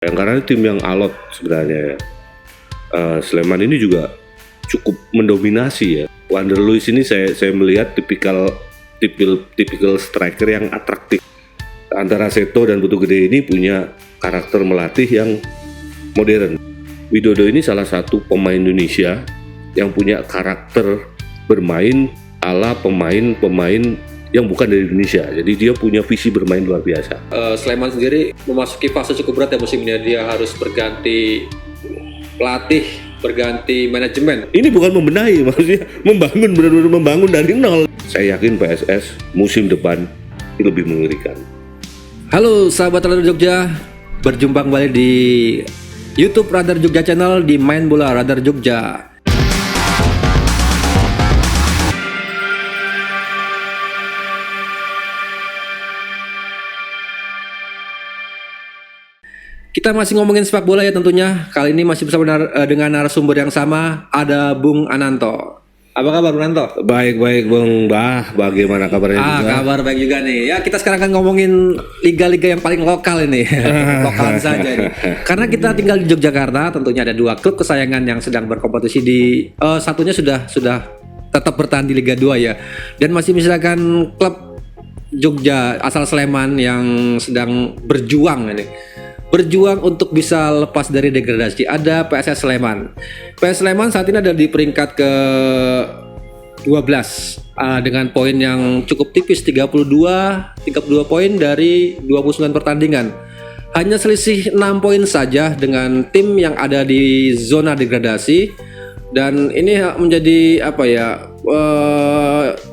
Karena tim yang alot sebenarnya ya. Sleman ini juga cukup mendominasi ya. Wander Luiz ini saya melihat tipikal striker yang atraktif. Antara Seto dan Putu Gede ini punya karakter melatih yang modern. Widodo ini salah satu pemain Indonesia yang punya karakter bermain ala pemain yang bukan dari Indonesia. Jadi dia punya visi bermain luar biasa. Sleman sendiri memasuki fase cukup berat ya musim ini. Dia harus berganti pelatih, berganti manajemen. Ini bukan membenahi, maksudnya membangun, benar-benar membangun dari nol. Saya yakin PSS musim depan lebih mengerikan. Halo sahabat Radar Jogja, berjumpa kembali di YouTube Radar Jogja Channel di Main Bola Radar Jogja. Kita masih ngomongin sepak bola ya tentunya. Kali ini masih bersama dengan narasumber yang sama, ada Bung Ananto. Apa kabar Bung Ananto? Baik Bung Bah, bagaimana kabarnya juga? Kabar baik juga nih. Ya kita sekarang kan ngomongin liga-liga yang paling lokal ini. Lokalan saja nih. Karena kita tinggal di Yogyakarta, tentunya ada dua klub kesayangan yang sedang berkompetisi di satunya sudah tetap bertahan di Liga 2 ya. Dan masih misalkan klub Jogja asal Sleman yang sedang berjuang untuk bisa lepas dari degradasi. Ada PSS Sleman. PSS Sleman saat ini ada di peringkat ke 12 dengan poin yang cukup tipis, 32 poin dari 29 pertandingan. Hanya selisih 6 poin saja dengan tim yang ada di zona degradasi. Dan ini menjadi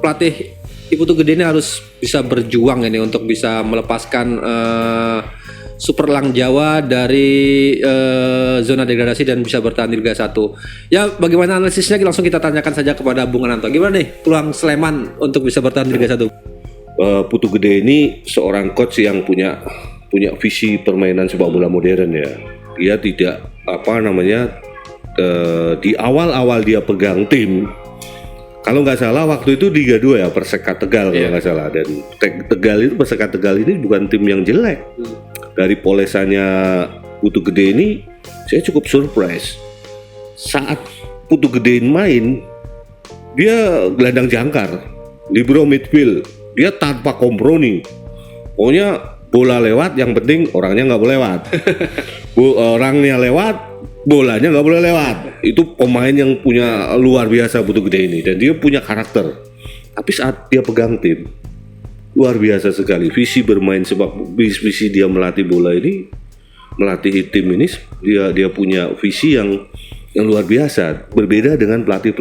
pelatih Putu Gede ini harus bisa berjuang ini untuk bisa melepaskan Superlang Jawa dari zona degradasi dan bisa bertahan di Liga 1. Ya, bagaimana analisisnya langsung kita tanyakan saja kepada Bung Ananto. Gimana nih peluang Sleman untuk bisa bertahan di Liga 1? Putu Gede ini seorang coach yang punya visi permainan sepak bola modern ya. Dia tidak di awal-awal dia pegang tim. Kalau nggak salah waktu itu Liga 2 ya, Persekat Tegal kalau nggak salah. Dan Persekat Tegal ini bukan tim yang jelek. Dari polesannya Putu Gede ini saya cukup surprise. Saat Putu Gede main, dia gelandang jangkar, libero midfield, dia tanpa kompromi. Pokoknya bola lewat, yang penting orangnya nggak boleh lewat. Orangnya lewat, bolanya nggak boleh lewat. Itu pemain yang punya luar biasa Putu Gede ini, dan dia punya karakter. Tapi saat dia pegang tim, luar biasa sekali visi bermain visi dia melatih bola ini, melatih tim ini, dia punya visi yang luar biasa, berbeda dengan pelatih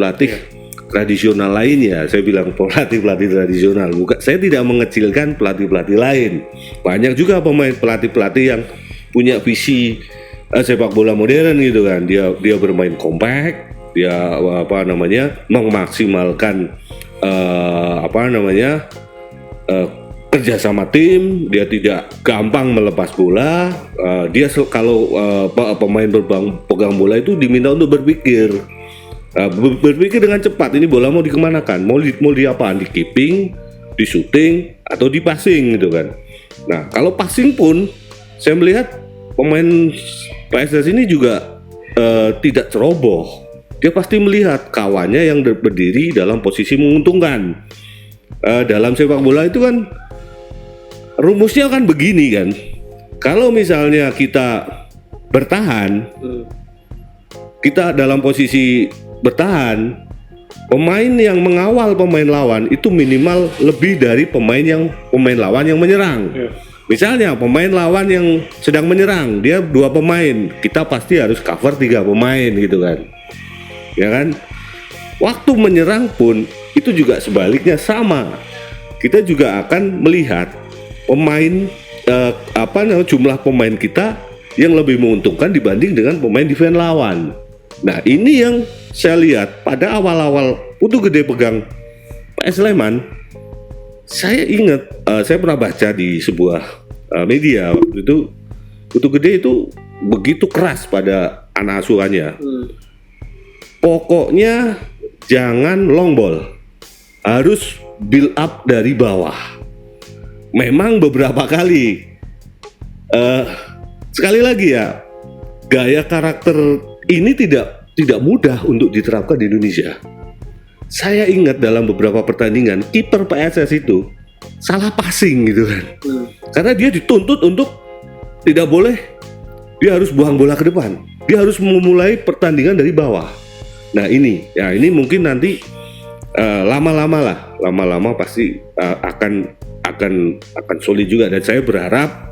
tradisional lainnya. Saya bilang pelatih tradisional, bukan, saya tidak mengecilkan pelatih lain. Banyak juga pelatih yang punya visi sepak bola modern gitu kan. Dia bermain kompak, dia memaksimalkan kerja sama tim, dia tidak gampang melepas bola. Dia kalau pemain pegang bola itu diminta untuk berpikir dengan cepat. Ini bola mau dikemanakan, mau diapaan, di keeping, di shooting, atau di passing gitu kan. Nah kalau passing pun saya melihat pemain PSS ini juga tidak ceroboh. Dia pasti melihat kawannya yang berdiri dalam posisi menguntungkan. Dalam sepak bola itu kan rumusnya kan begini kan. Kalau misalnya kita bertahan, kita dalam posisi bertahan, pemain yang mengawal pemain lawan itu minimal lebih dari pemain lawan yang menyerang. Misalnya pemain lawan yang sedang menyerang, dia 2 pemain, kita pasti harus cover 3 pemain gitu kan. Ya kan? Waktu menyerang pun itu juga sebaliknya sama. Kita juga akan melihat jumlah pemain kita yang lebih menguntungkan dibanding dengan pemain defense lawan. Nah, ini yang saya lihat pada awal-awal Putu Gede pegang PS Sleman. Saya ingat, saya pernah baca di sebuah media waktu itu, Putu Gede itu begitu keras pada anak asuhannya. Pokoknya jangan long ball, harus build up dari bawah. Memang beberapa kali sekali lagi ya, gaya karakter ini tidak mudah untuk diterapkan di Indonesia. Saya ingat dalam beberapa pertandingan kiper PSS itu salah passing gitu kan. Karena dia dituntut untuk tidak boleh, dia harus buang bola ke depan. Dia harus memulai pertandingan dari bawah. Nah ini mungkin nanti lama-lama pasti akan solid juga, dan saya berharap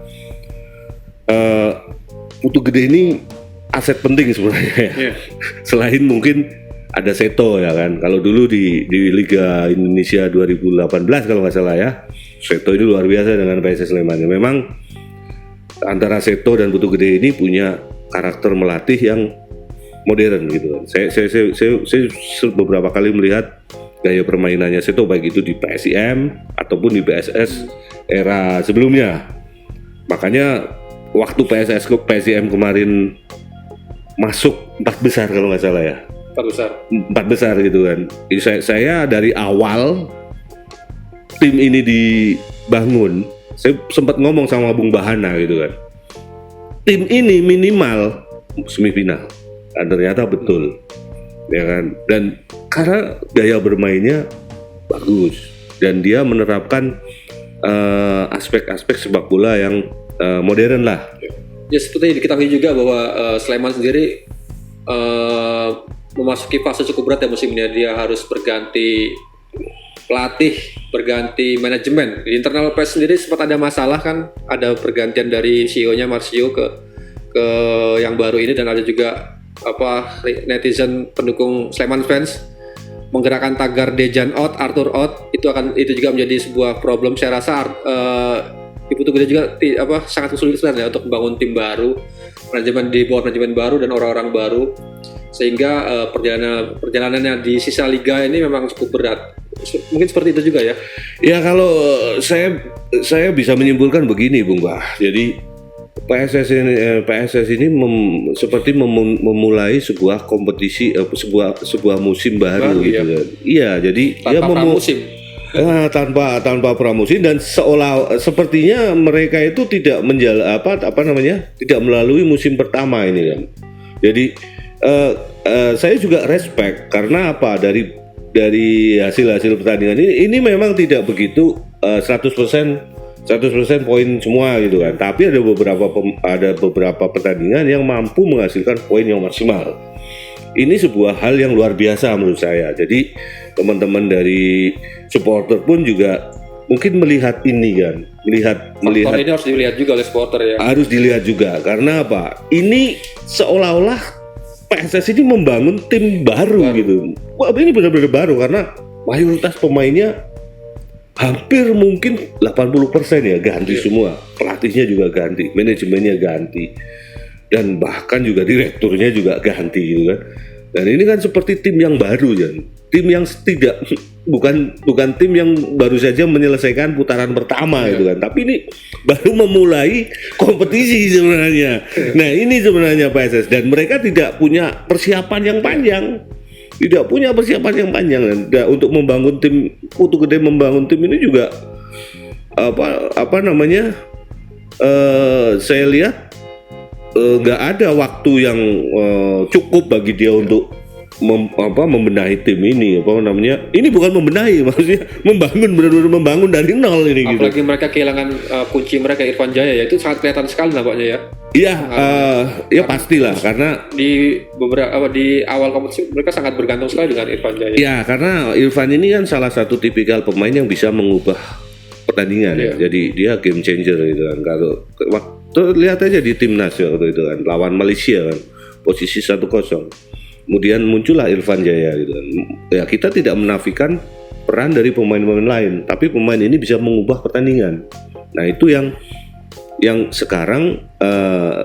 Putu Gede ini aset penting sebenarnya ya. Yeah. Selain mungkin ada Seto ya kan. Kalau dulu di Liga Indonesia 2018 kalau nggak salah ya, Seto itu luar biasa dengan PSS Sleman. Memang antara Seto dan Putu Gede ini punya karakter melatih yang modern gitu kan. Saya beberapa kali melihat gaya permainannya Seto baik itu di PSIM ataupun di PSS era sebelumnya. Makanya waktu PSS ke PSIM kemarin masuk 4 besar kalau nggak salah ya. 4 besar gitu kan. Saya dari awal tim ini dibangun, saya sempat ngomong sama Bung Bahana gitu kan. Tim ini minimal semifinal. Dan ternyata betul. Ya kan? Dan karena gaya bermainnya bagus dan dia menerapkan aspek-aspek sepak bola yang modern lah. Ya seperti diketahui juga bahwa Sleman sendiri memasuki fase cukup berat ya musim ini. Dia harus berganti pelatih, berganti manajemen. Di internal PES sendiri sempat ada masalah kan, ada pergantian dari CEO-nya Marcio ke yang baru ini, dan ada juga netizen pendukung Sleman fans menggerakkan tagar Dejan out, Arthur out. Itu juga menjadi sebuah problem. Saya rasa Ibu Tugede juga sangat kesulitan ya untuk membangun tim baru, manajemen baru dan orang-orang baru, sehingga perjalanannya di sisa liga ini memang cukup berat. Mungkin seperti itu juga ya. Ya kalau saya bisa menyimpulkan begini Bung Bah. Jadi PSS ini seperti memulai sebuah kompetisi, sebuah musim baru gitu kan. Iya, jadi tanpa pramusim. Tanpa pramusim, dan sepertinya mereka itu tidak tidak melalui musim pertama ini kan. Jadi saya juga respect karena dari hasil pertandingan ini memang tidak begitu 100% poin semua gitu kan. Tapi ada beberapa pertandingan yang mampu menghasilkan poin yang maksimal. Ini sebuah hal yang luar biasa menurut saya. Jadi teman-teman dari supporter pun juga mungkin melihat ini kan, melihat ini harus dilihat juga oleh supporter ya. Harus dilihat juga karena apa? Ini seolah-olah PSS ini membangun tim baru gitu. Wah, ini benar-benar baru karena mayoritas pemainnya hampir mungkin 80% ya ganti semua. Pelatihnya juga ganti, manajemennya ganti, dan bahkan juga direkturnya juga ganti gitu kan. Dan ini kan seperti tim yang baru ya. Tim yang bukan tim yang baru saja menyelesaikan putaran pertama gitu kan. Tapi ini baru memulai kompetisi sebenarnya. Nah, ini sebenarnya PSS, dan mereka tidak punya persiapan yang panjang. Dan untuk membangun tim, Putu Gede membangun tim ini juga saya lihat nggak ada waktu yang cukup bagi dia untuk membenahi tim ini. Ini bukan membenahi, maksudnya benar-benar membangun dari nol ini. Apalagi gitu. Mereka kehilangan kunci mereka, Irfan Jaya ya, itu sangat kelihatan sekali nampaknya ya. Iya, ya pastilah karena di awal kompetisi mereka sangat bergantung sekali dengan Irfan Jaya. Iya, karena Irfan ini kan salah satu tipikal pemain yang bisa mengubah pertandingan ya. Jadi dia game changer gitu kan. Kalau waktu lihat aja di timnas waktu itu kan lawan Malaysia kan, posisi 1-0. Kemudian muncullah Irfan Jaya gitu kan. Ya, kita tidak menafikan peran dari pemain-pemain lain, tapi pemain ini bisa mengubah pertandingan. Nah, itu yang sekarang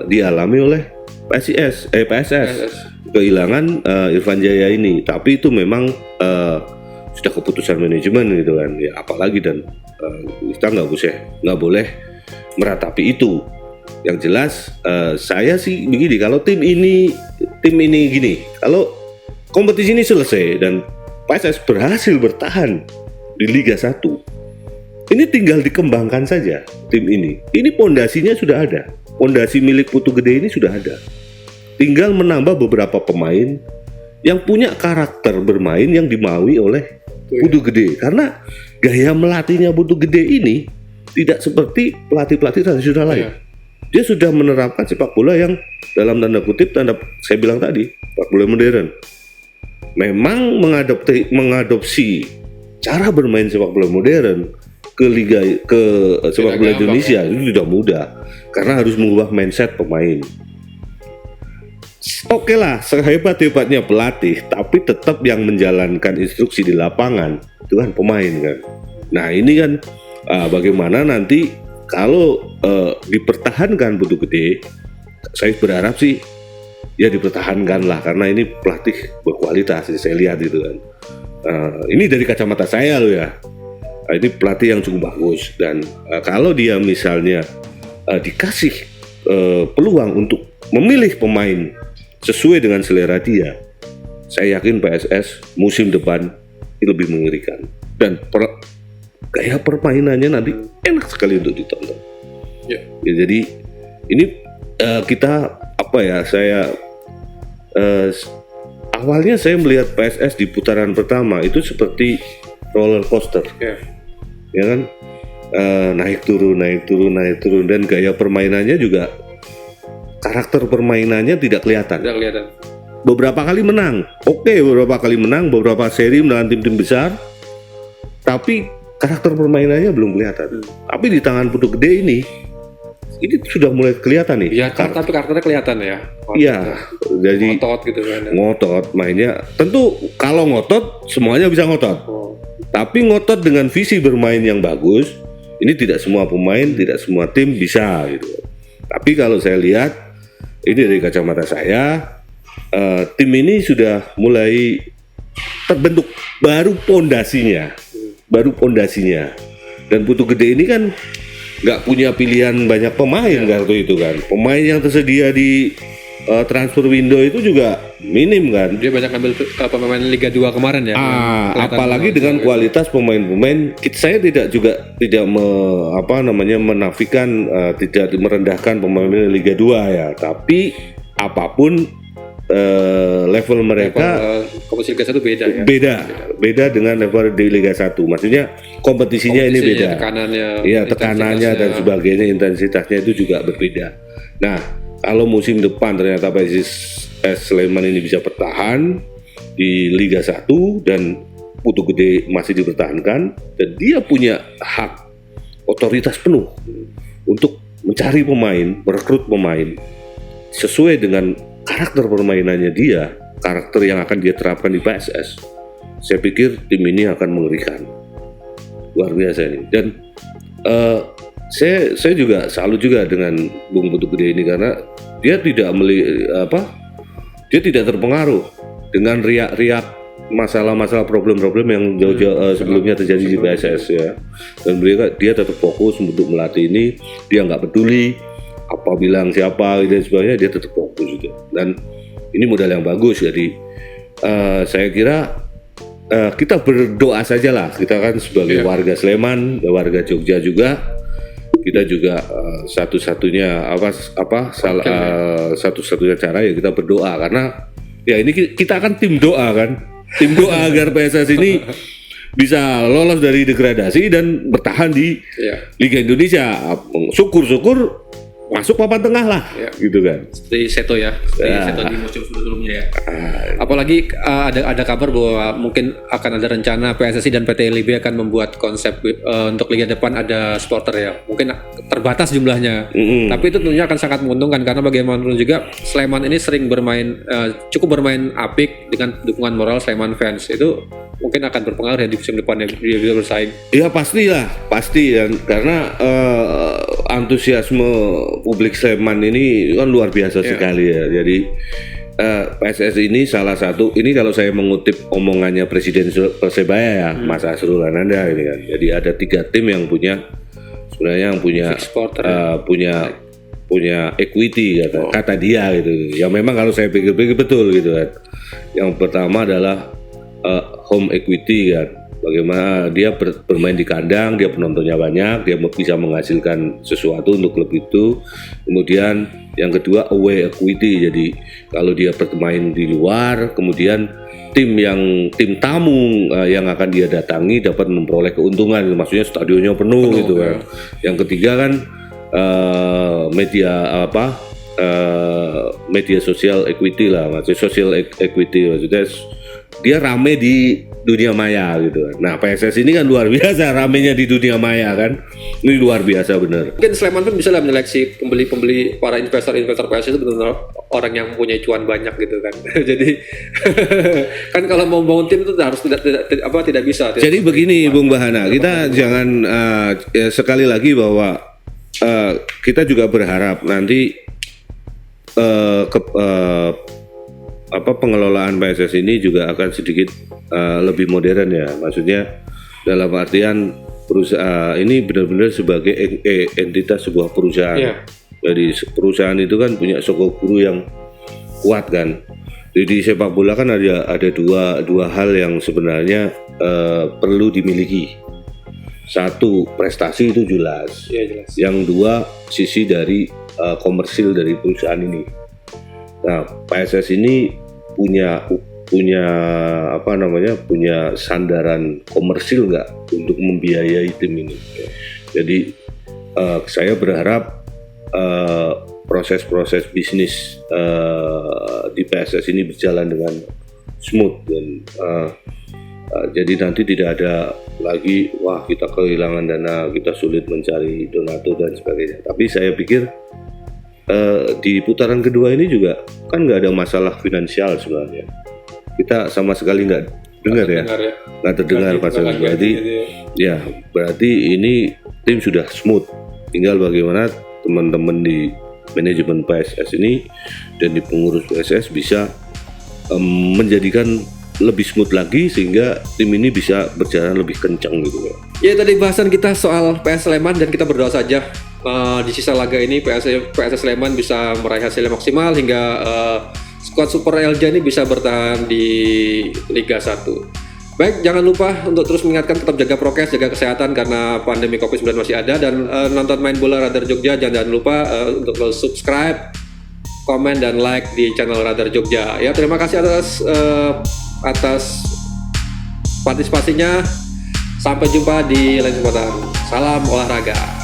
dialami oleh PSS kehilangan Irfan Jaya ini. Tapi itu memang sudah keputusan manajemen gitu kan ya, apalagi dan kita nggak boleh meratapi itu. Yang jelas saya sih begini, kalau tim ini gini, kalau kompetisi ini selesai dan PSS berhasil bertahan di Liga 1, ini tinggal dikembangkan saja tim ini. Ini pondasinya sudah ada. Pondasi milik Putu Gede ini sudah ada. Tinggal menambah beberapa pemain yang punya karakter bermain yang dimaui oleh Putu Gede. Karena gaya melatihnya Putu Gede ini tidak seperti pelatih-pelatih tradisional lain. Dia sudah menerapkan sepak bola yang dalam tanda kutip, saya bilang tadi, sepak bola modern. Memang mengadopsi cara bermain sepak bola modern ke sepak bola Indonesia itu tidak mudah karena harus mengubah mindset pemain. Oke lah, sehebat-hebatnya pelatih, tapi tetap yang menjalankan instruksi di lapangan itu kan pemain kan. Nah ini kan bagaimana nanti kalau dipertahankan Putu Gede, saya berharap sih ya dipertahankan lah karena ini pelatih berkualitas saya lihat itu kan. Ini dari kacamata saya loh ya. Ini pelatih yang cukup bagus dan kalau dia misalnya dikasih peluang untuk memilih pemain sesuai dengan selera dia, saya yakin PSS musim depan ini lebih mengerikan dan gaya permainannya nanti enak sekali untuk ditonton. Ya, jadi ini kita awalnya saya melihat PSS di putaran pertama itu seperti roller coaster. Ya kan, naik turun dan gaya permainannya juga karakter permainannya tidak kelihatan. Beberapa kali menang, beberapa seri melawan tim-tim besar, tapi karakter permainannya belum kelihatan. Tapi di tangan Putu Gede ini sudah mulai kelihatan nih. Ya, tapi karakternya kelihatan ya. Iya, jadi ngotot gitu kan. Ngotot mainnya. Tentu kalau ngotot semuanya bisa ngotot. Tapi ngotot dengan visi bermain yang bagus, ini tidak semua pemain, tidak semua tim bisa gitu. Tapi kalau saya lihat, ini dari kacamata saya, tim ini sudah mulai terbentuk, baru pondasinya. Dan Putu Gede ini kan nggak punya pilihan banyak pemain waktu itu kan. Pemain yang tersedia di transfer window itu juga minim kan. Dia banyak ambil pemain Liga 2 kemarin ya. Apalagi dengan kualitas pemain-pemain, saya tidak menafikan, tidak merendahkan pemain Liga 2 ya. Tapi apapun level mereka, kompetisi Liga 1 beda ya. Beda dengan level di Liga 1. Maksudnya kompetisinya ini beda. Tekanannya dan sebagainya, intensitasnya itu juga berbeda. Nah, kalau musim depan ternyata PSIS Sleman ini bisa bertahan di Liga 1 dan Putu Gede masih dipertahankan dan dia punya hak otoritas penuh untuk mencari pemain, merekrut pemain sesuai dengan karakter permainannya dia, karakter yang akan dia terapkan di PSS. Saya pikir tim ini akan mengerikan, luar biasa ini. Dan saya juga salut juga dengan Bung Putu Gede ini karena dia tidak terpengaruh dengan riak-riak masalah-masalah problem-problem yang jauh-jauh sebelumnya terjadi di PSS ya. Dan dia tetap fokus untuk melatih ini, dia nggak peduli apa bilang siapa dan sebagainya, dia tetap fokus gitu. Dan ini modal yang bagus, jadi saya kira kita berdoa saja lah, kita kan sebagai warga Sleman, warga Jogja juga, kita juga satu-satunya cara ya kita berdoa karena ya ini kita kan tim doa agar PSS ini bisa lolos dari degradasi dan bertahan di Liga Indonesia. Syukur-syukur masuk papan tengah lah, gitu kan. Seperti Seto ya, Seto di musim sebelumnya ya. Apalagi ada kabar bahwa mungkin akan ada rencana PSSI dan PT LIB akan membuat konsep untuk liga depan ada supporter ya. Mungkin terbatas jumlahnya, tapi itu tentunya akan sangat menguntungkan karena bagaimanapun juga Sleman ini sering cukup bermain apik dengan dukungan moral Sleman fans. Itu mungkin akan berpengaruh ya di musim depan dia bisa bersaing. Iya pasti dan karena antusiasme publik Sleman ini kan luar biasa sekali ya. Jadi PSS ini salah satu, ini kalau saya mengutip omongannya Presiden Persebaya ya, Mas Asrul Ananda ini kan. Jadi ada 3 tim yang punya punya equity kata dia gitu. Ya memang kalau saya pikir-pikir betul gitu kan. Yang pertama adalah home equity kan. Bagaimana dia bermain di kandang, dia penontonnya banyak, dia bisa menghasilkan sesuatu untuk klub itu. Kemudian yang kedua away equity, jadi kalau dia bermain di luar, kemudian tim tamu yang akan dia datangi dapat memperoleh keuntungan, maksudnya stadionnya penuh gitu kan. Yang ketiga kan media sosial equity lah, maksudnya social equity, maksudnya dia rame di dunia maya gitu kan. Nah PSS ini kan luar biasa ramenya di dunia maya kan, ini luar biasa bener. Mungkin Sleman pun bisa lah menyeleksi pembeli para investor PSS itu benar-benar orang yang punya cuan banyak gitu kan. Jadi kan kalau mau bangun tim itu harus tidak bisa. Jadi begini Bung Bahana, kita jangan sekali lagi bahwa kita juga berharap nanti pengelolaan PSS ini juga akan sedikit lebih modern ya, maksudnya dalam artian perusahaan ini benar-benar sebagai entitas sebuah perusahaan. Jadi perusahaan itu kan punya sokok guru yang kuat kan. Jadi di sepak bola kan ada dua hal yang sebenarnya perlu dimiliki. Satu, prestasi itu jelas. Jelas. Yang dua, sisi dari komersil dari perusahaan ini. Nah, PSS ini punya sandaran komersil nggak untuk membiayai tim ini. Jadi saya berharap proses-proses bisnis di PSS ini berjalan dengan smooth dan jadi nanti tidak ada lagi wah kita kehilangan dana, kita sulit mencari donatur dan sebagainya. Tapi saya pikir di putaran kedua ini juga kan nggak ada masalah finansial sebenarnya. Kita sama sekali nggak dengar ya, nggak terdengar masalah. Berarti ini tim sudah smooth. Tinggal bagaimana teman-teman di manajemen PSS ini dan di pengurus PSS bisa menjadikan lebih smooth lagi sehingga tim ini bisa berjalan lebih kencang gitu ya. Ya tadi bahasan kita soal PS Sleman dan kita berdoa saja di sisa laga ini PS Sleman bisa meraih hasil yang maksimal hingga skuad Super Elja ini bisa bertahan di Liga 1. Baik, jangan lupa untuk terus mengingatkan tetap jaga prokes, jaga kesehatan karena pandemi Covid-19 masih ada, dan nonton Main Bola Radar Jogja jangan lupa untuk subscribe, komen dan like di channel Radar Jogja. Ya, terima kasih atas partisipasinya. Sampai jumpa di lain kesempatan. Salam olahraga.